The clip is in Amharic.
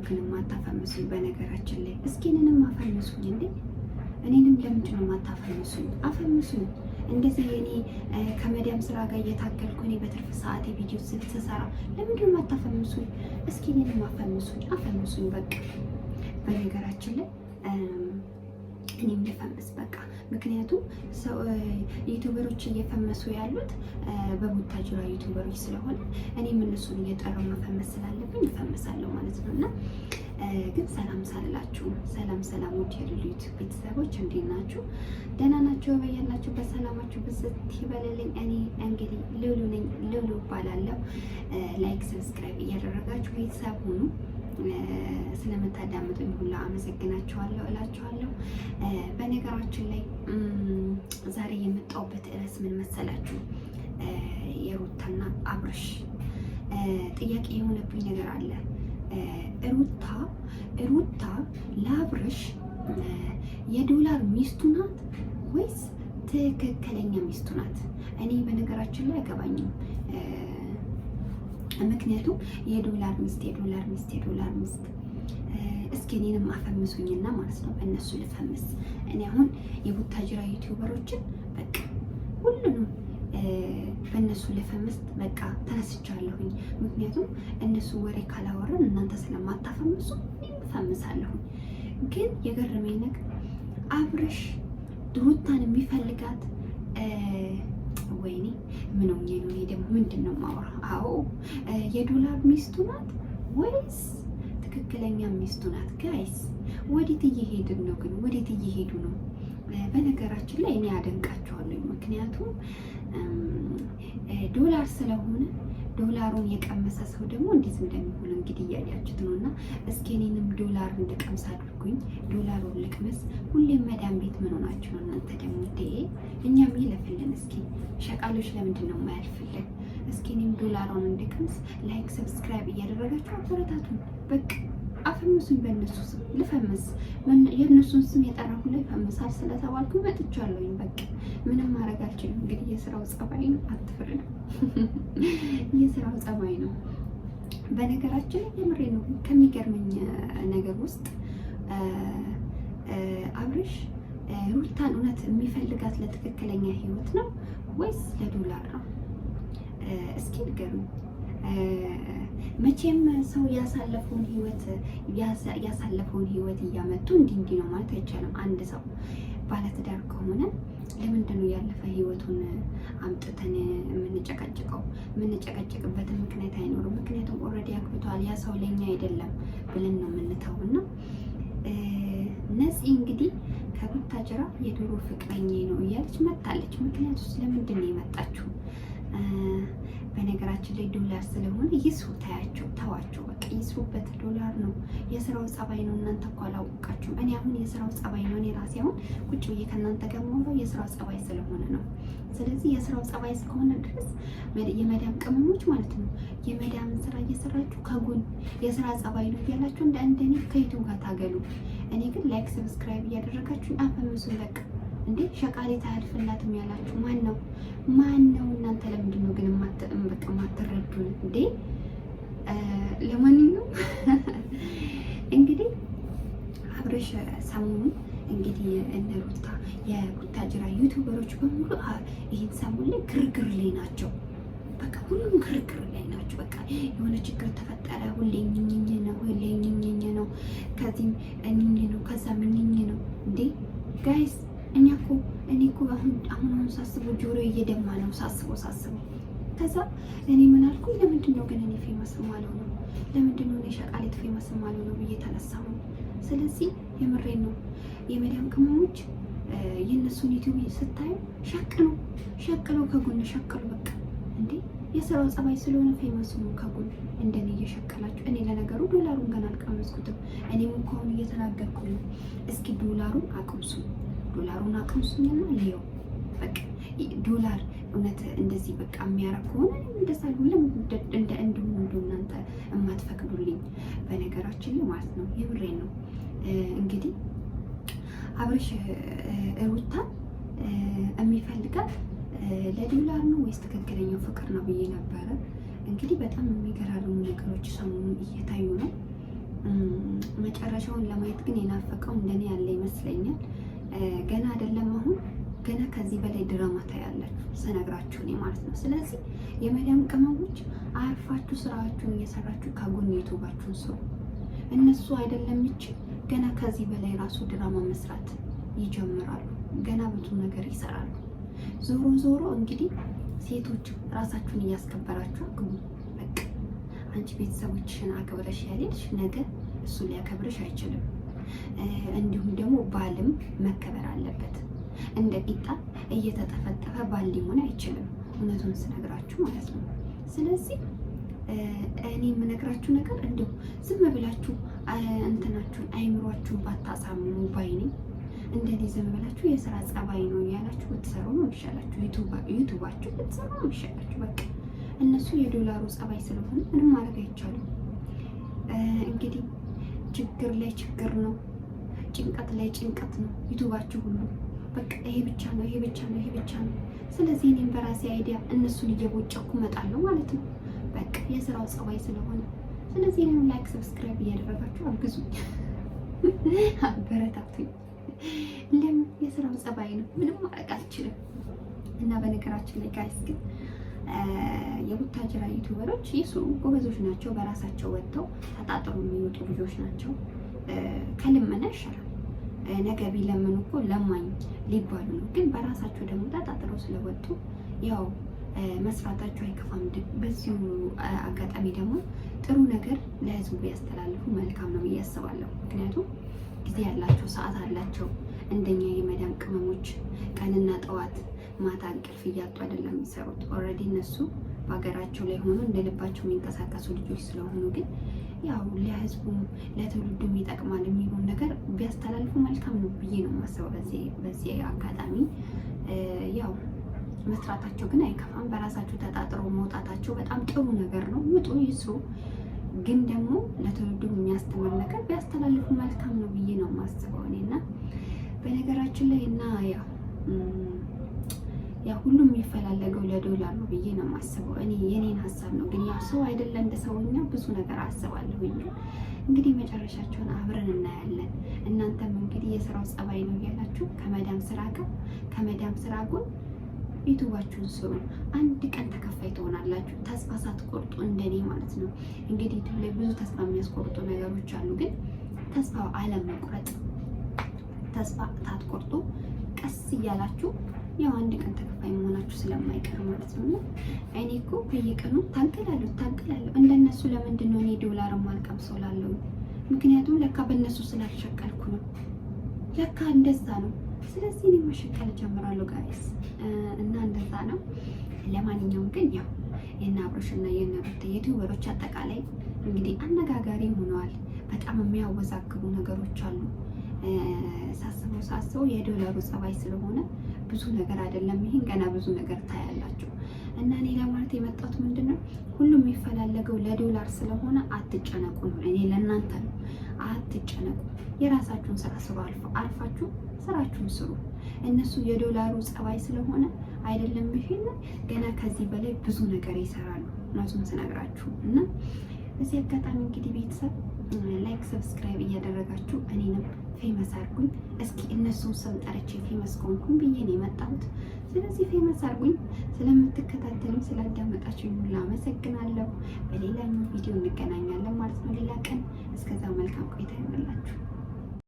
ግን የማታፈምሱኝ? በነገራችን ላይ እስኪ እኔንም አፈምሱኝ እንዴ! እኔንም ለምንድን ነው የማታፈምሱኝ? አፈምሱኝ። እንደዚህ እኔ ከመዲያም ስራ ጋር እየታገልኩ እኔ በትርፍ ሰዓቴ ቪዲዮ ስሰራ ለምንድን ነው የማታፈምሱኝ? እስኪ እኔንም አፈምሱኝ፣ አፈምሱኝ በቃ። በነገራችን ላይ እኔም ልፈምስ በቃ። ምክንያቱም ዩቱበሮች እየፈመሱ ያሉት በቡታጅራ ዩቱበሮች ስለሆነ እኔም እነሱን እየጠራው መፈመስ ስላለብኝ እፈምሳለሁ ማለት ነው። እና ግን ሰላም ሳልላችሁ ሰላም ውድ የልዩ ዩቱብ ቤተሰቦች እንዴት ናችሁ? ደህና ናችሁ? በያላችሁ በሰላማችሁ ብዝት ይበልልኝ። እኔ እንግዲህ ሉሉ ነኝ፣ ሉሉ እባላለሁ። ላይክ ሰብስክራይብ እያደረጋችሁ ቤተሰብ ሁኑ። ስለምታዳምጡኝ ሁላ አመሰግናችኋለሁ እላችኋለሁ። በነገራችን ላይ ዛሬ የመጣሁበት ርዕስ ምን መሰላችሁ? የሩታና አብርሽ ጥያቄ የሆነብኝ ነገር አለ። ሩታ ለአብርሽ የዶላር ሚስቱ ናት ወይስ ትክክለኛ ሚስቱ ናት? እኔ በነገራችን ላይ አይገባኝም። ምክንያቱም የዶላር ሚስት እስኪ እኔንም አፈምሱኝና ማለት ነው በእነሱ ልፈምስ። እኔ አሁን የቡታጅራ ዩቲዩበሮችን በቃ ሁሉንም በእነሱ ልፈምስ በቃ ተነስቻለሁኝ። ምክንያቱም እነሱ ወሬ ካላወረን እናንተ ስለማታፈምሱ እፈምሳለሁኝ። ግን የገረመኝ ነገር አብርሽ ሩታን የሚፈልጋት ወይኔ ምን ሆኜ ነው? እኔ ደግሞ ምንድን ነው የማወራው? አዎ የዶላር ሚስቱ ናት ወይስ ትክክለኛ ሚስቱ ናት? ጋይስ ወዴት እየሄድን ነው? ግን ወዴት እየሄዱ ነው? በነገራችን ላይ እኔ አደንቃቸዋለሁ። ምክንያቱም ዶላር ስለሆነ ዶላሩን የቀመሰ ሰው ደግሞ እንዴት እንደሚሆን እንግዲህ እያያችሁት ነው። እና እስኪ እኔንም ዶላር እንድቀምስ አድርጉኝ፣ ዶላሩን ልቅመስ። ሁሌም መዳም ቤት ምን ሆናችሁ ነው እናንተ ደግሞ? እኛም ይለፍልን እስኪ። ሸቃሎች ለምንድን ነው የማያልፍልን? እስኪ እኔም ዶላሩን እንድቀምስ ላይክ ሰብስክራይብ እያደረጋችሁ አበረታቱን። በቃ አፈምሱኝ። በእነሱ ስም ልፈምስ። የእነሱን ስም የጠራ ሁላ ይፈምሳል ስለተባልኩ መጥቻለሁኝ። በቃ ምንም ማድረግ አልችልም። እንግዲህ የስራው ጸባይ ነው፣ አትፍረዱ። የስራው ጸባይ ነው። በነገራችን ላይ የምሬ ነው። ከሚገርመኝ ነገር ውስጥ አብርሽ ሩታን እውነት የሚፈልጋት ለትክክለኛ ህይወት ነው ወይስ ለዶላር ነው? እስኪ ንገሩኝ። መቼም ሰው ያሳለፈውን ህይወት እያመጡ እንዲህ ነው ማለት አይቻልም። አንድ ሰው ባለትዳር ከሆነ ለምንድን ነው ያለፈ ህይወቱን አምጥተን የምንጨቀጭቀው? የምንጨቀጭቅበትን ምክንያት አይኖርም። ምክንያቱም ኦልሬዲ አግብቷል፣ ያ ሰው ለኛ አይደለም ብለን ነው የምንተውና ነፂ እንግዲህ ከቡታጅራ የድሮ ፍቅረኛ ነው እያለች መጣለች። ምክንያቱ ስለምንድን ነው የመጣችው? በነገራችን ላይ ዶላር ስለሆነ ይስሩ፣ ተዋቸው በቃ ይስሩበት። ዶላር ነው፣ የስራው ጸባይ ነው። እናንተ እኮ አላወቃችሁም። እኔ አሁን የስራው ጸባይ ነው። እኔ ራሴ አሁን ቁጭ ብዬ ከእናንተ ጋር የማወራው የስራው ጸባይ ስለሆነ ነው። ስለዚህ የስራው ጸባይ እስከሆነ ድረስ የመዳም ቅመሞች ማለት ነው የመዳምን ስራ እየሰራችሁ ከጎን የስራ ጸባይ ነው እያላችሁ እንደኔ ከዩቱብ ጋር ታገሉ። እኔ ግን ላይክ ሰብስክራይብ እያደረጋችሁ አፈምሱን በቃ። እንዴ ሸቃሌት አያልፍላትም ያላችሁ ማን ነው? እናንተ ለምንድን ነው ግን በቃ ማትረዱን እንዴ? ለማንኛውም እንግዲህ አብርሽ ሰሞኑን እንግዲህ እነ ሩታ የቡታጅራ ዩቲዩበሮች በሙሉ ይህን ሰሞን ላይ ግርግር ላይ ናቸው። በቃ ሁሉም ግርግር ላይ ናቸው። በቃ የሆነ ችግር ተፈጠረ፣ ሁሌ ኝኝኝ ነው፣ ከዚህም እኝኝ ነው፣ ከዛም እኝኝ ነው። እንዴ ጋይስ እኔ እኮ አሁን ሳስበው ጆሮ እየደማ ነው ሳስበው። ከዛ እኔ ምን አልኩኝ? ለምንድን ነው ግን እኔ ፌመስ ማለው ነው? ለምንድን ነው እኔ ሸቃሌት ፌመስ ማለው ነው ብዬ ተነሳሁ። ስለዚህ የምሬን ነው። የመዳም ቅመሞች የእነሱን ዩቲዩብ ስታዩ ሸቅለው ከጎን ሸቅሉ በቃ። እንዴ የስራው ጸባይ ስለሆነ ፌመስ ነው ከጎን እንደኔ እየሸቀላችሁ። እኔ ለነገሩ ዶላሩን ገና አልቀመስኩትም። እኔም እኮ አሁን እየተናገርኩ ነው። እስኪ ዶላሩን አቅምሱኝና ልየው በቃ። ዶላር እውነት እንደዚህ በቃ የሚያረግ ከሆነ እንደዛ ሁሉም እንደሆኑ እናንተ የማትፈቅዱልኝ በነገራችን ላይ ማለት ነው። የምሬን ነው። እንግዲህ አብርሽ ሩታን የሚፈልጋት ለዶላር ነው ወይስ ትክክለኛው ፍቅር ነው ብዬ ነበረ። እንግዲህ በጣም የሚገራርሙ ነገሮች ሰሞኑን እየታዩ ነው። መጨረሻውን ለማየት ግን የናፈቀው እንደኔ ያለ ይመስለኛል። ገና አይደለም አሁን ገና ከዚህ በላይ ድራማ ታያላችሁ ስነግራችሁ እኔ ማለት ነው። ስለዚህ የመዳም ቅመሞች አርፋችሁ ስራችሁን እየሰራችሁ ከጎን ዩቱባችሁን ስሩ። እነሱ አይደለም ይችል ገና ከዚህ በላይ ራሱ ድራማ መስራት ይጀምራሉ። ገና ብዙ ነገር ይሰራሉ። ዞሮ ዞሮ እንግዲህ ሴቶች ራሳችሁን እያስከበራችሁ አግቡ። በቃ አንቺ ቤተሰቦችሽን አክብረሽ ያልሄድሽ ነገ እሱ ሊያከብርሽ አይችልም። እንዲሁም ደግሞ ባልም መከበር አለበት። እንደ ቂጣ እየተጠፈጠፈ ባል ሊሆን አይችልም። እውነቱን ስነግራችሁ ማለት ነው። ስለዚህ እኔ የምነግራችሁ ነገር እንደው ዝም ብላችሁ እንትናችሁን አይምሯችሁን ባታሳምኑ ባይኔ። እንደኔ ዝም ብላችሁ የስራ ጸባይ ነው እያላችሁ ብትሰሩ ነው የሚሻላችሁ። ዩቱባችሁ ብትሰሩ ነው የሚሻላችሁ። በቃ እነሱ የዶላሩ ጸባይ ስለሆነ ምንም ማድረግ አይቻልም። እንግዲህ ችግር ላይ ችግር ነው፣ ጭንቀት ላይ ጭንቀት ነው ዩቱባችሁ ሁሉ። በቃ ይሄ ብቻ ነው፣ ይሄ ብቻ ነው፣ ይሄ ብቻ ነው። ስለዚህ እኔም በራሴ አይዲያ እነሱን እየቦጨኩ እመጣለሁ ማለት ነው። በቃ የስራው ጸባይ ስለሆነ። ስለዚህ እኔም ላይክ ሰብስክራይብ እያደረጋችሁ አግዙኝ፣ አበረታቱኝ። ለምን የስራው ጸባይ ነው፣ ምንም ማድረግ አልችልም። እና በነገራችን ላይ ጋይስ ግን የቡታጅራ ዩቲዩበሮች ይስሩ፣ ጎበዞች ናቸው። በራሳቸው ወጥተው ተጣጥሮ የሚወጡ ልጆች ናቸው። ከልመና ይሻላል። ነገ ቢለምኑ እኮ ለማኝ ሊባሉ ነው። ግን በራሳቸው ደግሞ ተጣጥረው ስለወጡ ያው መስራታቸው አይከፋም። በዚሁ አጋጣሚ ደግሞ ጥሩ ነገር ለህዝቡ ቢያስተላልፉ መልካም ነው ብዬ አስባለሁ። ምክንያቱም ጊዜ ያላቸው ሰዓት አላቸው። እንደኛ የመዳም ቅመሞች ቀንና ጠዋት ማታ እንቅልፍ እያጡ አይደለም የሚሰሩት። ኦልሬዲ እነሱ በሀገራቸው ላይ ሆኖ እንደ ልባቸው የሚንቀሳቀሱ ልጆች ስለሆኑ ግን ያው ለህዝቡም ለትውልዱም ይጠቅማል የሚሆን ነገር ቢያስተላልፉ መልካም ነው ብዬ ነው የማስበው። በዚህ አጋጣሚ ያው መስራታቸው ግን አይከፋም። በራሳቸው ተጣጥረው መውጣታቸው በጣም ጥሩ ነገር ነው። ውጡ፣ ይስሩ። ግን ደግሞ ለትውልዱ የሚያስተምር ነገር ቢያስተላልፉ መልካም ነው ብዬ ነው የማስበው እኔና በነገራችን ላይ እና ያው ሁሉም የሚፈላለገው ለዶላር ነው ብዬ ነው የማስበው። እኔ የኔን ሀሳብ ነው። ግን ያው ሰው አይደለ እንደ ሰውኛ ብዙ ነገር አስባለሁ። እንግዲህ መጨረሻቸውን አብረን እናያለን። እናንተም እንግዲህ የስራው ጸባይ ነው እያላችሁ ከመዳም ስራ ጎን ዩቱባችሁን ስሩ። አንድ ቀን ተከፋይ ትሆናላችሁ። ተስፋ ሳትቆርጡ እንደኔ ማለት ነው። እንግዲህ ዩቱብ ላይ ብዙ ተስፋ የሚያስቆርጡ ነገሮች አሉ። ግን ተስፋ አለመቁረጥ፣ ተስፋ ታትቆርጡ ቀስ እያላችሁ ያው አንድ ቀን ተከፋይ መሆናችሁ ስለማይቀር ማለት ነው። እኔ እኮ በየቀኑ ታገላለሁ። እንደነሱ ለምንድን ነው እኔ ዶላር ማልቀምሰው ላለው? ምክንያቱም ለካ በእነሱ ስላልሸቀልኩ ነው። ለካ እንደዛ ነው። ስለዚህ እኔ መሸቀል ጀምራለሁ ጋይስ፣ እና እንደዛ ነው። ለማንኛውም ግን ያው የእነ አብሮሽና የእነ ሩታ ዩቲዩበሮች አጠቃላይ እንግዲህ አነጋጋሪ ሆነዋል። በጣም የሚያወዛግቡ ነገሮች አሉ። ሳስበው የዶላሩ ጸባይ ስለሆነ ብዙ ነገር አይደለም። ይሄን ገና ብዙ ነገር ታያላችሁ። እና እኔ ለማለት የመጣሁት ምንድነው ሁሉም የሚፈላለገው ለዶላር ስለሆነ አትጨነቁ ነው። እኔ ለእናንተ ነው። አትጨነቁ። የራሳችሁን ስራ ስሩ። አልፋችሁ ስራችሁን ስሩ። እነሱ የዶላሩ ጸባይ ስለሆነ አይደለም። ይሄን ገና ከዚህ በላይ ብዙ ነገር ይሰራሉ። እነሱን ስነግራችሁ እና በዚህ አጋጣሚ እንግዲህ ቤተሰብ ላይክ ሰብስክራይብ እያደረጋችሁ እኔንም ፌመስ አድርጉኝ። እስኪ እነሱን ስም ጠርቼ ፌመስ ከሆንኩኝ ብዬ ነው የመጣሁት። ስለዚህ ፌመስ አድርጉኝ። ስለምትከታተሉኝ ስላዳመጣችሁኝ ሁሉ አመሰግናለሁ። በሌላኛው ቪዲዮ እንገናኛለን ማለት ነው ሌላ ቀን። እስከዛው መልካም ቆይታ ይሁንላችሁ።